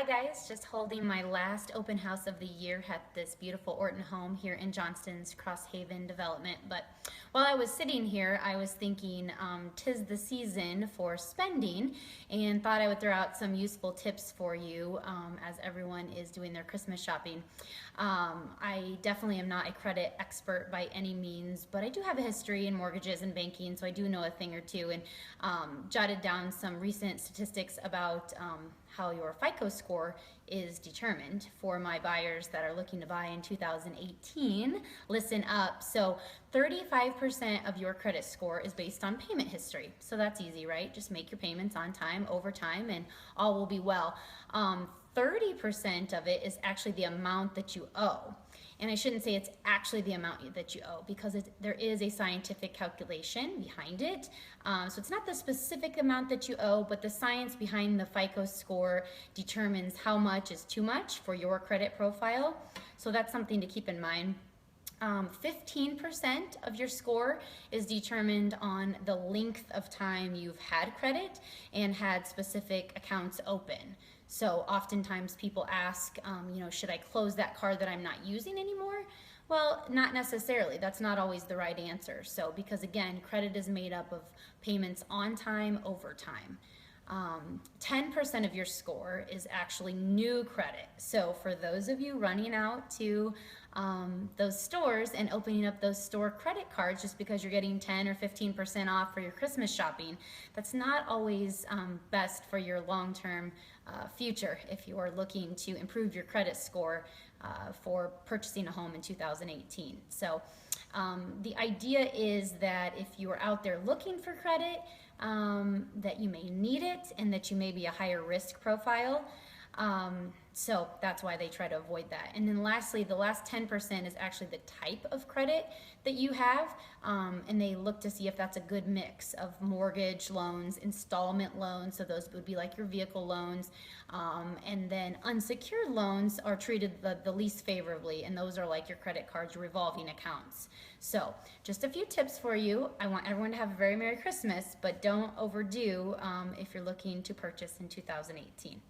guys, just holding my last open house of the year at this beautiful Orton home here in Johnston's Crosshaven development. But while I was sitting here, I was thinking 'tis the season for spending, and thought I would throw out some useful tips for you as everyone is doing their Christmas shopping. I definitely am not a credit expert by any means, but I do have a history in mortgages and banking, so I do know a thing or two, and jotted down some recent statistics about how your FICO score is determined for my buyers that are looking to buy in 2018. Listen up. So 35% of your credit score is based on payment history. So that's easy, right? Just make your payments on time, over time, and all will be well. 30% of it is actually the amount that you owe. And I shouldn't say it's actually the amount that you owe, because there is a scientific calculation behind it. So it's not the specific amount that you owe, but the science behind the FICO score determines how much is too much for your credit profile. So that's something to keep in mind. 15% of your score is determined on the length of time you've had credit and had specific accounts open. So oftentimes people ask, should I close that card that I'm not using anymore? Well, not necessarily. That's not always the right answer. So because again, credit is made up of payments on time, over time. 10% of your score is actually new credit. So for those of you running out to those stores and opening up those store credit cards just because you're getting 10 or 15% off for your Christmas shopping, that's not always best for your long-term future if you are looking to improve your credit score for purchasing a home in 2018. So the idea is that if you are out there looking for credit, that you may need it and that you may be a higher risk profile. So that's why they try to avoid that. And then lastly, the last 10% is actually the type of credit that you have, and they look to see if that's a good mix of mortgage loans, installment loans, so those would be like your vehicle loans, and then unsecured loans are treated the least favorably, and those are like your credit cards, your revolving accounts. So just a few tips for you. I want everyone to have a very Merry Christmas, but don't overdo if you're looking to purchase in 2018.